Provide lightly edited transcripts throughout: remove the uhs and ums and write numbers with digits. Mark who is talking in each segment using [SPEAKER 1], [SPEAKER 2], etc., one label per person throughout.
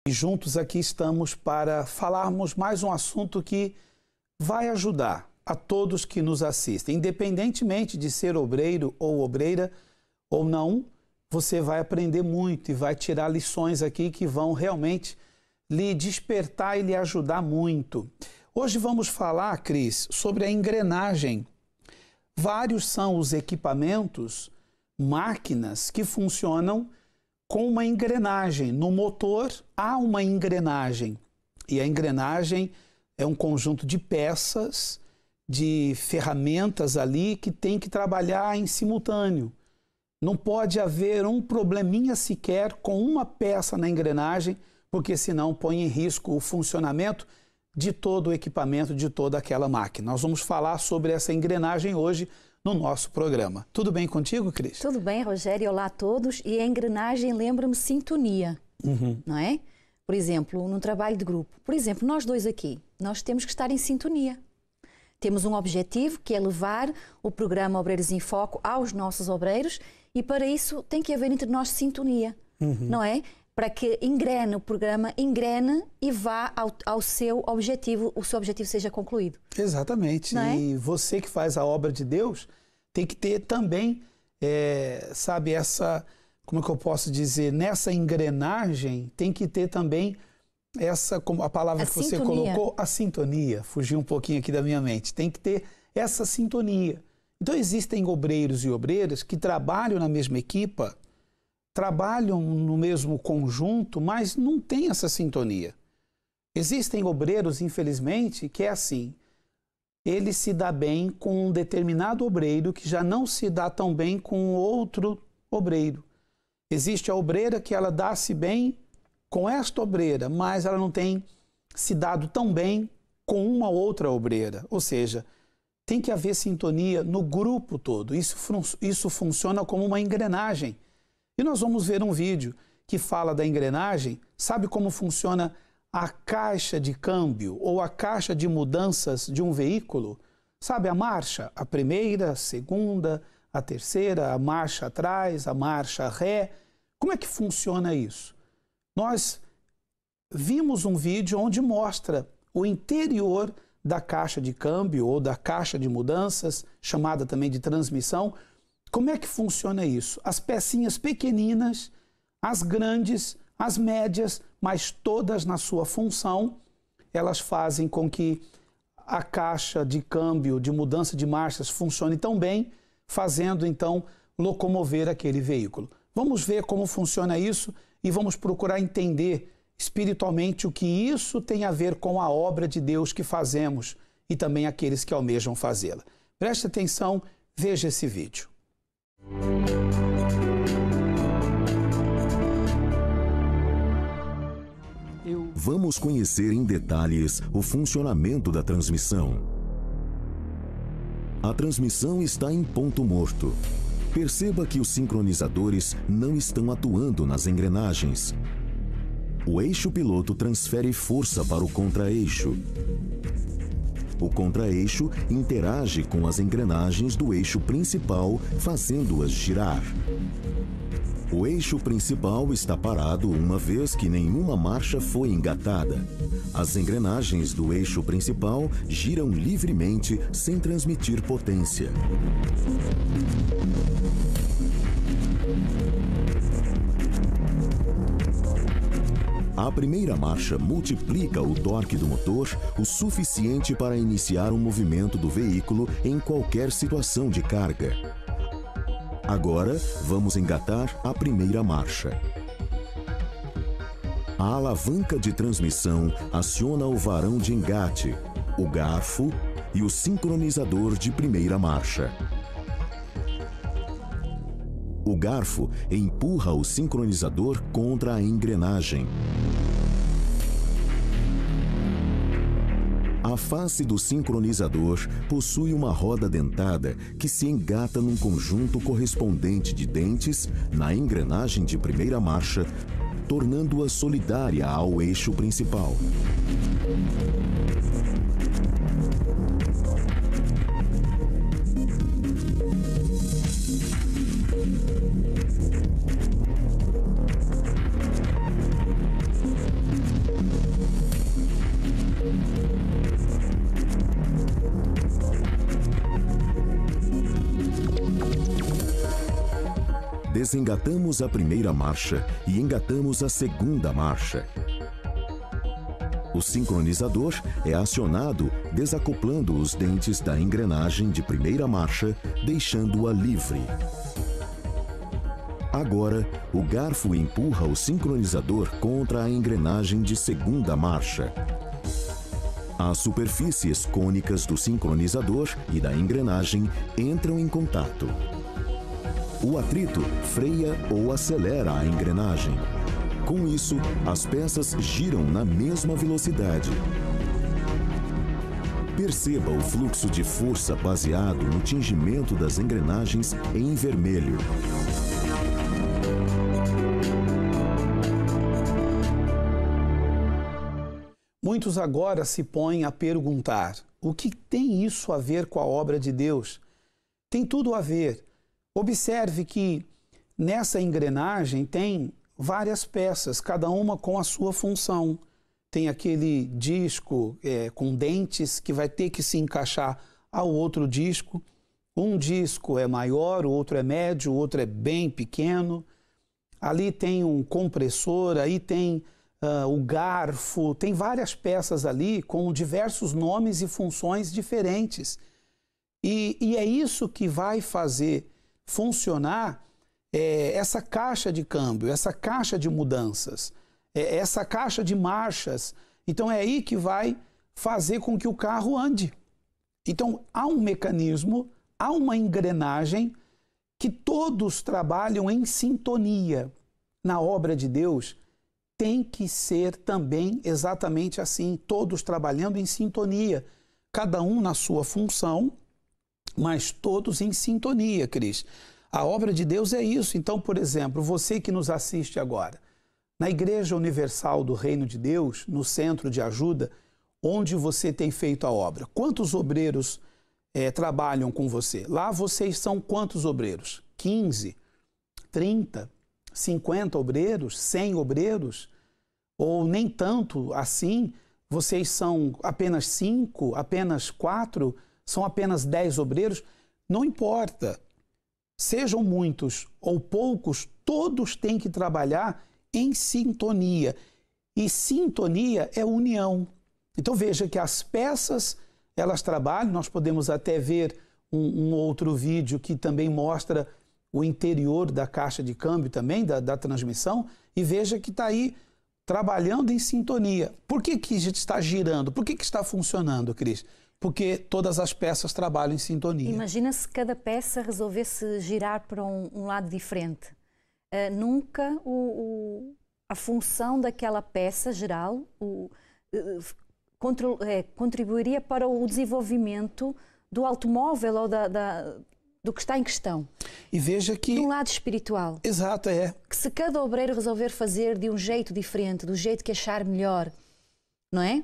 [SPEAKER 1] E juntos aqui estamos para falarmos mais um assunto que vai ajudar a todos que nos assistem. Independentemente de ser obreiro ou obreira ou não, você vai aprender muito e vai tirar lições aqui que vão realmente lhe despertar e lhe ajudar muito. Hoje vamos falar, Cris, sobre a engrenagem. Vários são os equipamentos, máquinas que funcionam com uma engrenagem. No motor há uma engrenagem e a engrenagem é um conjunto de peças, de ferramentas ali que tem que trabalhar em simultâneo. Não pode haver um probleminha sequer com uma peça na engrenagem, porque senão põe em risco o funcionamento de todo o equipamento, de toda aquela máquina. Nós vamos falar sobre essa engrenagem hoje no nosso programa. Tudo bem contigo, Cris?
[SPEAKER 2] Tudo bem, Rogério. Olá a todos. E a engrenagem lembra-me sintonia, não é? Por exemplo, num trabalho de grupo. Por exemplo, nós dois aqui, nós temos que estar em sintonia. Temos um objetivo que é levar o programa Obreiros em Foco aos nossos obreiros e para isso tem que haver entre nós sintonia, não é? Para que engrene o programa, engrene e vá ao seu objetivo, o seu objetivo seja concluído.
[SPEAKER 1] Exatamente. E você que faz a obra de Deus tem que ter também, sabe, essa, como é que eu posso dizer, nessa engrenagem tem que ter também essa, como a palavra que você colocou, a sintonia. Fugiu um pouquinho aqui da minha mente. Tem que ter essa sintonia. Então existem obreiros e obreiras que trabalham na mesma equipa, trabalham no mesmo conjunto, mas não tem essa sintonia. Existem obreiros, infelizmente, que é assim. Ele se dá bem com um determinado obreiro que já não se dá tão bem com outro obreiro. Existe a obreira que ela dá-se bem com esta obreira, mas ela não tem se dado tão bem com uma outra obreira. Ou seja, tem que haver sintonia no grupo todo. Isso funciona como uma engrenagem. E nós vamos ver um vídeo que fala da engrenagem. Sabe como funciona a caixa de câmbio ou a caixa de mudanças de um veículo? Sabe a marcha? A primeira, a segunda, a terceira, a marcha atrás, a marcha ré. Como é que funciona isso? Nós vimos um vídeo onde mostra o interior da caixa de câmbio ou da caixa de mudanças, chamada também de transmissão. Como é que funciona isso? As pecinhas pequeninas, as grandes, as médias, mas todas na sua função, elas fazem com que a caixa de câmbio, de mudança de marchas, funcione tão bem, fazendo então locomover aquele veículo. Vamos ver como funciona isso e vamos procurar entender espiritualmente o que isso tem a ver com a obra de Deus que fazemos e também aqueles que almejam fazê-la. Preste atenção, veja esse vídeo.
[SPEAKER 3] Vamos conhecer em detalhes o funcionamento da transmissão. A transmissão está em ponto morto. Perceba que os sincronizadores não estão atuando nas engrenagens. O eixo piloto transfere força para o contra-eixo. O contra-eixo interage com as engrenagens do eixo principal, fazendo-as girar. O eixo principal está parado uma vez que nenhuma marcha foi engatada. As engrenagens do eixo principal giram livremente sem transmitir potência. A primeira marcha multiplica o torque do motor o suficiente para iniciar o movimento do veículo em qualquer situação de carga. Agora, vamos engatar a primeira marcha. A alavanca de transmissão aciona o varão de engate, o garfo e o sincronizador de primeira marcha. O garfo empurra o sincronizador contra a engrenagem. A face do sincronizador possui uma roda dentada que se engata num conjunto correspondente de dentes na engrenagem de primeira marcha, tornando-a solidária ao eixo principal. desengatamos a primeira marcha e engatamos a segunda marcha. O sincronizador é acionado desacoplando os dentes da engrenagem de primeira marcha, deixando-a livre. Agora, o garfo empurra o sincronizador contra a engrenagem de segunda marcha. As superfícies cônicas do sincronizador e da engrenagem entram em contato. O atrito freia ou acelera a engrenagem. Com isso, as peças giram na mesma velocidade. Perceba o fluxo de força baseado no tingimento das engrenagens em vermelho.
[SPEAKER 1] Muitos agora se põem a perguntar: o que tem isso a ver com a obra de Deus? Tem tudo a ver. Observe que nessa engrenagem tem várias peças, cada uma com a sua função. Tem aquele disco com dentes que vai ter que se encaixar ao outro disco. Um disco é maior, o outro é médio, o outro é bem pequeno. Ali tem um compressor, aí tem o garfo, tem várias peças ali com diversos nomes e funções diferentes. E é isso que vai fazer funcionar essa caixa de câmbio, essa caixa de mudanças, essa caixa de marchas. Então é aí que vai fazer com que o carro ande. Então há um mecanismo, há uma engrenagem que todos trabalham em sintonia. Na obra de Deus tem que ser também exatamente assim, todos trabalhando em sintonia, cada um na sua função, mas todos em sintonia, Cris. A obra de Deus é isso. Então, por exemplo, você que nos assiste agora, na Igreja Universal do Reino de Deus, no Centro de Ajuda, onde você tem feito a obra, quantos obreiros trabalham com você? Lá vocês são quantos obreiros? 15, 30, 50 obreiros, 100 obreiros? Ou nem tanto assim? Vocês são apenas 5, apenas 4, são apenas 10 obreiros? Não importa. Sejam muitos ou poucos, todos têm que trabalhar em sintonia. E sintonia é união. Então veja que as peças, elas trabalham, nós podemos até ver um outro vídeo que também mostra o interior da caixa de câmbio também, da transmissão, e veja que está aí trabalhando em sintonia. Por que que está girando? Por que que está funcionando, Cris? Porque todas as peças trabalham em sintonia.
[SPEAKER 2] Imagina se cada peça resolvesse girar para um lado diferente. Nunca a função daquela peça geral contribuiria para o desenvolvimento do automóvel ou do que está em questão.
[SPEAKER 1] E veja que...
[SPEAKER 2] Do lado espiritual.
[SPEAKER 1] Exato,
[SPEAKER 2] Que se cada obreiro resolver fazer de um jeito diferente, do jeito que achar melhor, não é?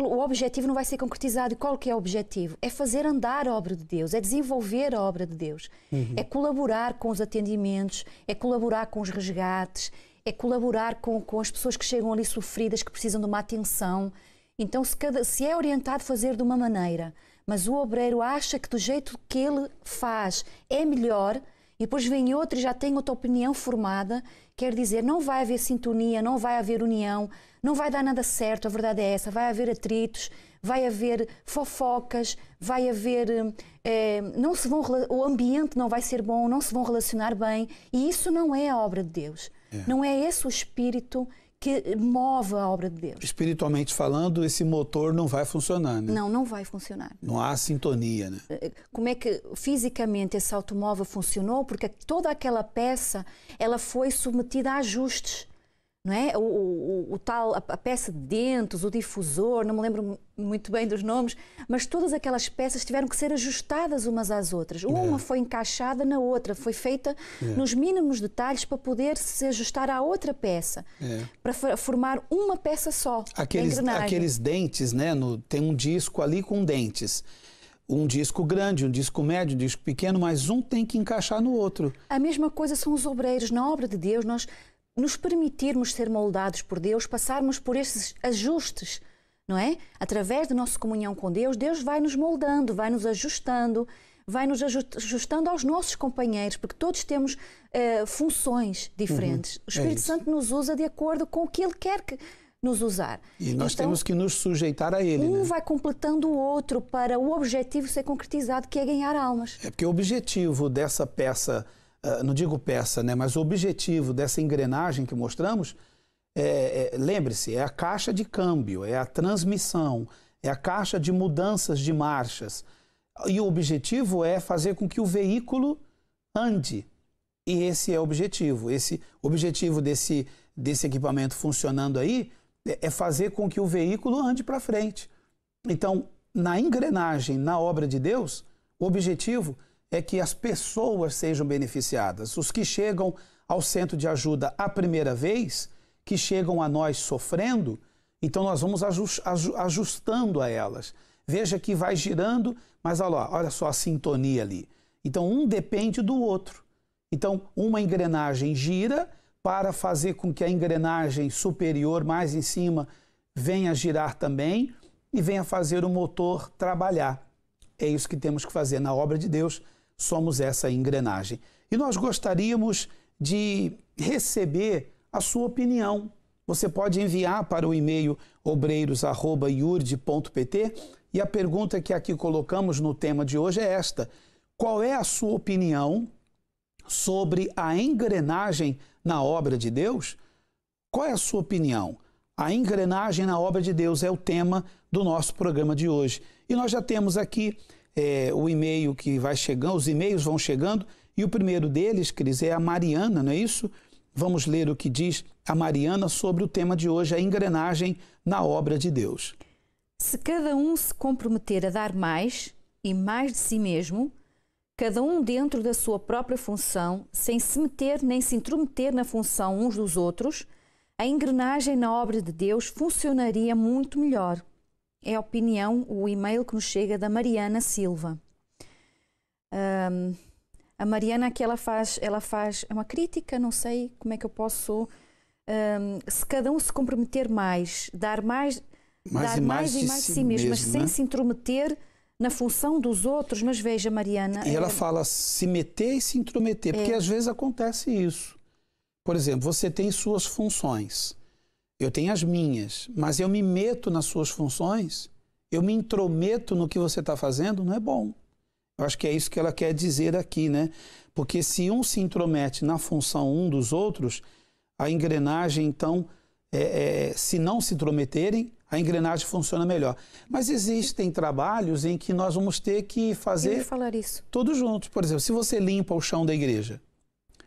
[SPEAKER 2] O objetivo não vai ser concretizado. E qual que é o objetivo? É fazer andar a obra de Deus, é desenvolver a obra de Deus, é colaborar com os atendimentos, é colaborar com os resgates, é colaborar com as pessoas que chegam ali sofridas, que precisam de uma atenção. Então, se é orientado a fazer de uma maneira, mas o obreiro acha que do jeito que ele faz é melhor, e depois vem outro e já tem outra opinião formada, quer dizer, não vai haver sintonia, não vai haver união, não vai dar nada certo, a verdade é essa, vai haver atritos, vai haver fofocas, vai haver... o ambiente não vai ser bom, não se vão relacionar bem, e isso não é a obra de Deus. Não é esse o espírito que move a obra de Deus.
[SPEAKER 1] Espiritualmente falando, esse motor não vai funcionar, né?
[SPEAKER 2] Não, não vai funcionar.
[SPEAKER 1] Não há sintonia, né?
[SPEAKER 2] Como é que fisicamente esse automóvel funcionou? Porque toda aquela peça, ela foi submetida a ajustes, não é? A peça de dentes, o difusor, não me lembro muito bem dos nomes, mas todas aquelas peças tiveram que ser ajustadas umas às outras. Uma foi encaixada na outra, foi feita nos mínimos detalhes para poder se ajustar à outra peça, para formar uma peça só.
[SPEAKER 1] Aqueles dentes, né? Tem um disco ali com dentes. Um disco grande, um disco médio, um disco pequeno, mas um tem que encaixar no outro.
[SPEAKER 2] A mesma coisa são os obreiros. Na obra de Deus, nós nos permitirmos ser moldados por Deus, passarmos por esses ajustes, não é? Através da nossa comunhão com Deus, Deus vai nos moldando, vai nos ajustando, vai nos ajustando aos nossos companheiros, porque todos temos funções diferentes. O Espírito Santo nos usa de acordo com o que Ele quer nos usar.
[SPEAKER 1] E nós temos que nos sujeitar a Ele.
[SPEAKER 2] Um vai completando o outro para o objetivo ser concretizado, que é ganhar almas.
[SPEAKER 1] É porque o objetivo dessa peça, não digo peça, né, mas o objetivo dessa engrenagem que mostramos, lembre-se, é a caixa de câmbio, é a transmissão, é a caixa de mudanças de marchas. E o objetivo é fazer com que o veículo ande. E esse é o objetivo. Esse objetivo desse equipamento funcionando aí é fazer com que o veículo ande para frente. Então, na engrenagem, na obra de Deus, o objetivo é que as pessoas sejam beneficiadas. Os que chegam ao centro de ajuda a primeira vez, que chegam a nós sofrendo, então nós vamos ajustando a elas. Veja que vai girando, mas olha só a sintonia ali. Então, um depende do outro. Então, uma engrenagem gira para fazer com que a engrenagem superior, mais em cima, venha girar também e venha fazer o motor trabalhar. É isso que temos que fazer. Na obra de Deus, somos essa engrenagem. E nós gostaríamos de receber a sua opinião. Você pode enviar para o e-mail obreiros@iurde.pt e a pergunta que aqui colocamos no tema de hoje é esta: qual é a sua opinião sobre a engrenagem na obra de Deus? Qual é a sua opinião? A engrenagem na obra de Deus é o tema do nosso programa de hoje. E nós já temos aqui o e-mail que vai chegando, os e-mails vão chegando, e o primeiro deles, Cris, é a Mariana, não é isso? Vamos ler o que diz a Mariana sobre o tema de hoje, a engrenagem na obra de Deus.
[SPEAKER 2] Se cada um se comprometer a dar mais e mais de si mesmo, cada um dentro da sua própria função, sem se meter nem se intrometer na função uns dos outros, a engrenagem na obra de Deus funcionaria muito melhor. É a opinião, o e-mail que nos chega da Mariana Silva. A Mariana aqui ela faz uma crítica, não sei como é que eu posso... se cada um se comprometer mais, dar mais e mais de si mesmo, mas sem se intrometer na função dos outros. Mas veja, Mariana...
[SPEAKER 1] E ela fala se meter e se intrometer, porque às vezes acontece isso. Por exemplo, você tem suas funções, eu tenho as minhas, mas eu me meto nas suas funções, eu me intrometo no que você está fazendo, não é bom. Eu acho que é isso que ela quer dizer aqui, né? Porque se um se intromete na função um dos outros, a engrenagem, então, se não se intrometerem, a engrenagem funciona melhor. Mas existem trabalhos em que nós vamos ter que fazer todos juntos. Por exemplo, se você limpa o chão da igreja,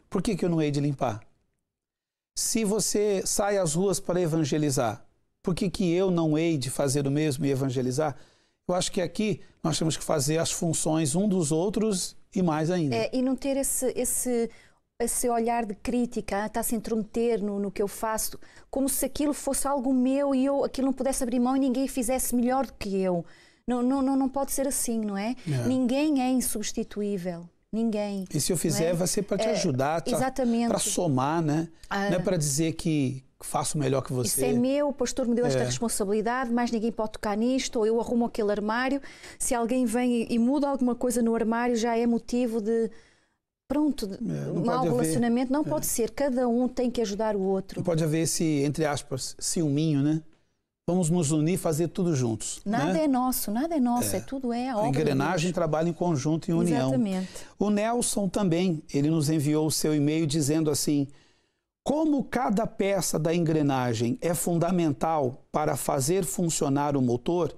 [SPEAKER 1] por que eu não hei de limpar? Se você sai às ruas para evangelizar, por que eu não hei de fazer o mesmo e evangelizar? Eu acho que aqui nós temos que fazer as funções um dos outros e mais ainda.
[SPEAKER 2] E não ter esse olhar de crítica, está a se intrometer no que eu faço, como se aquilo fosse algo meu e aquilo não pudesse abrir mão e ninguém fizesse melhor do que eu. Não pode ser assim, não é? Ninguém é insubstituível. Ninguém.
[SPEAKER 1] E se eu fizer, vai ser para te ajudar, para somar, né? Não é para dizer que faço melhor que você.
[SPEAKER 2] Isso é meu, o pastor me deu esta responsabilidade, mais ninguém pode tocar nisto, ou eu arrumo aquele armário. Se alguém vem e muda alguma coisa no armário, já é motivo de... Pronto, mau relacionamento. Não pode ser. Cada um tem que ajudar o outro.
[SPEAKER 1] Não pode haver esse, entre aspas, ciúminho, né? Vamos nos unir, fazer tudo juntos.
[SPEAKER 2] Nada é nosso, tudo é a obra.
[SPEAKER 1] A engrenagem trabalha em conjunto, em união.
[SPEAKER 2] Exatamente.
[SPEAKER 1] O Nelson também, ele nos enviou o seu e-mail dizendo assim: como cada peça da engrenagem é fundamental para fazer funcionar o motor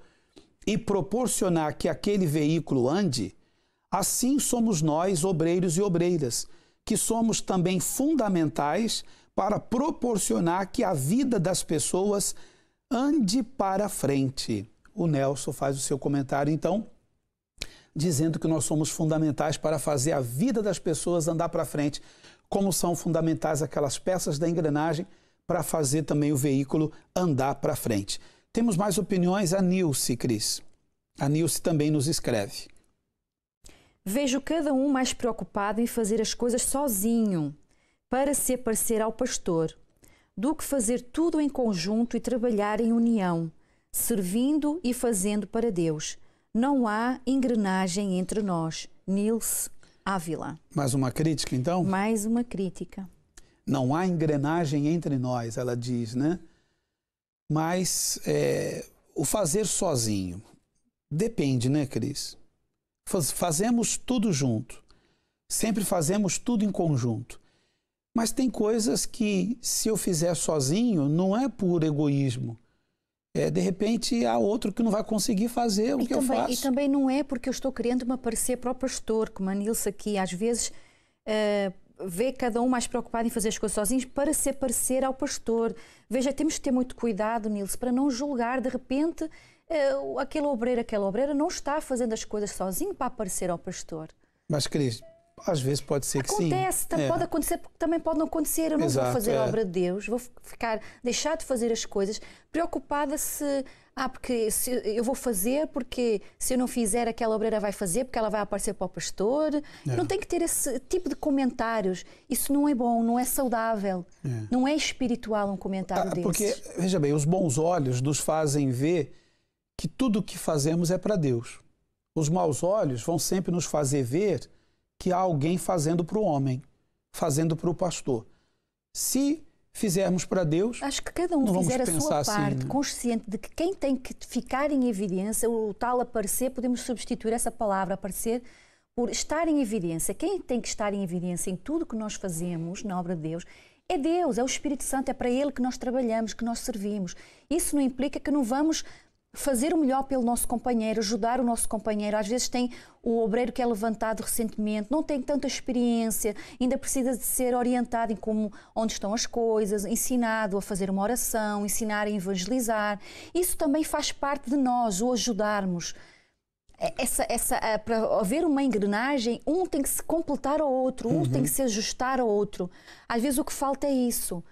[SPEAKER 1] e proporcionar que aquele veículo ande, assim somos nós, obreiros e obreiras, que somos também fundamentais para proporcionar que a vida das pessoas ande para frente. O Nelson faz o seu comentário, então, dizendo que nós somos fundamentais para fazer a vida das pessoas andar para frente, como são fundamentais aquelas peças da engrenagem para fazer também o veículo andar para frente. Temos mais opiniões? A Nilce, Cris. A Nilce também nos escreve.
[SPEAKER 2] Vejo cada um mais preocupado em fazer as coisas sozinho, para se parecer ao pastor, do que fazer tudo em conjunto e trabalhar em união, servindo e fazendo para Deus. Não há engrenagem entre nós. Nilce Ávila.
[SPEAKER 1] Mais uma crítica, então?
[SPEAKER 2] Mais uma crítica.
[SPEAKER 1] Não há engrenagem entre nós, ela diz, né? Mas o fazer sozinho depende, né, Cris? Fazemos tudo junto. Sempre fazemos tudo em conjunto. Mas tem coisas que, se eu fizer sozinho, não é por egoísmo. De repente, há outro que não vai conseguir fazer o que eu faço.
[SPEAKER 2] E também não é porque eu estou querendo me aparecer para o pastor, como a Nilce aqui, às vezes, vê cada um mais preocupado em fazer as coisas sozinhos para se parecer ao pastor. Veja, temos que ter muito cuidado, Nilce, para não julgar, de repente, aquela obreira não está fazendo as coisas sozinho para aparecer ao pastor.
[SPEAKER 1] Mas, Cris, às vezes pode ser que sim.
[SPEAKER 2] Acontece, pode acontecer, porque também pode não acontecer. Eu não vou fazer a obra de Deus, vou deixar de fazer as coisas, preocupada porque eu vou fazer, porque se eu não fizer, aquela obreira vai fazer, porque ela vai aparecer para o pastor. Não tem que ter esse tipo de comentários. Isso não é bom, não é saudável. Não é espiritual um comentário desses.
[SPEAKER 1] Porque, veja bem, os bons olhos nos fazem ver que tudo o que fazemos é para Deus. Os maus olhos vão sempre nos fazer ver que há alguém fazendo para o homem, fazendo para o pastor. Se fizermos para Deus,
[SPEAKER 2] acho que cada um fizer a sua parte, consciente de que quem tem que ficar em evidência, o tal aparecer, podemos substituir essa palavra aparecer por estar em evidência. Quem tem que estar em evidência em tudo que nós fazemos na obra de Deus é Deus, é o Espírito Santo, é para Ele que nós trabalhamos, que nós servimos. Isso não implica que não vamos fazer o melhor pelo nosso companheiro, ajudar o nosso companheiro. Às vezes tem o obreiro que é levantado recentemente, não tem tanta experiência, ainda precisa de ser orientado em onde estão as coisas, ensinado a fazer uma oração, ensinar a evangelizar. Isso também faz parte de nós, o ajudarmos. Para haver uma engrenagem, um tem que se completar ao outro, um tem que se ajustar ao outro. Às vezes o que falta é isso.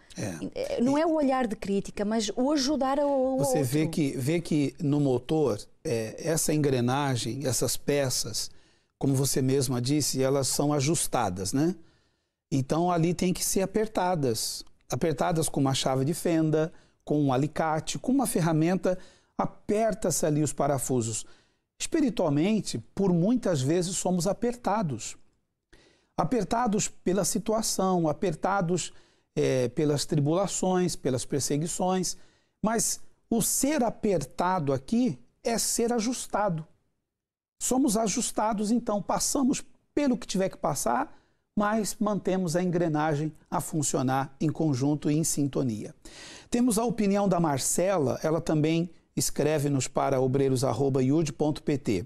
[SPEAKER 2] Não é o olhar de crítica, mas o ajudar ao outro.
[SPEAKER 1] Você vê que no motor, essa engrenagem, essas peças, como você mesma disse, elas são ajustadas, né? Então ali tem que ser apertadas. Apertadas com uma chave de fenda, com um alicate, com uma ferramenta, aperta-se ali os parafusos. Espiritualmente, por muitas vezes somos apertados. Apertados pela situação, apertados pelas tribulações, pelas perseguições. Mas o ser apertado aqui é ser ajustado. Somos ajustados, então, passamos pelo que tiver que passar, mas mantemos a engrenagem a funcionar em conjunto e em sintonia. Temos a opinião da Marcela, ela também escreve-nos para obreiros@iud.pt.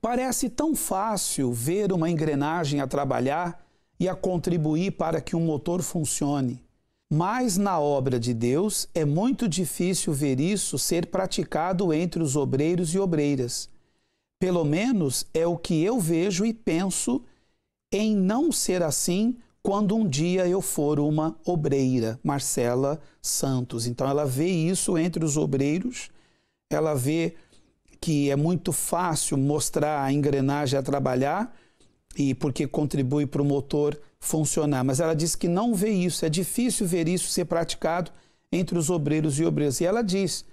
[SPEAKER 1] Parece tão fácil ver uma engrenagem a trabalhar e a contribuir para que um motor funcione. Mas na obra de Deus é muito difícil ver isso ser praticado entre os obreiros e obreiras. Pelo menos é o que eu vejo e penso em não ser assim quando um dia eu for uma obreira. Marcela Santos. Então ela vê isso entre os obreiros, ela vê que é muito fácil mostrar a engrenagem a trabalhar e porque contribui para o motor funcionar. Mas ela diz que não vê isso, é difícil ver isso ser praticado entre os obreiros e obreiras. E ela diz,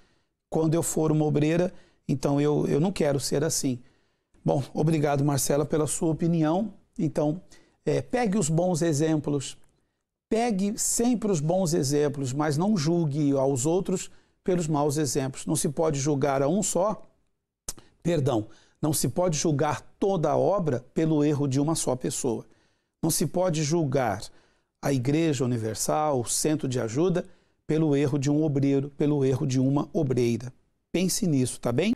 [SPEAKER 1] quando eu for uma obreira, então eu não quero ser assim. Bom, obrigado, Marcela, pela sua opinião. Então, pegue os bons exemplos, pegue sempre os bons exemplos, mas não julgue aos outros pelos maus exemplos. Não se pode julgar a um só, não se pode julgar toda a obra pelo erro de uma só pessoa. Não se pode julgar a Igreja Universal, o Centro de Ajuda, pelo erro de um obreiro, pelo erro de uma obreira. Pense nisso, tá bem?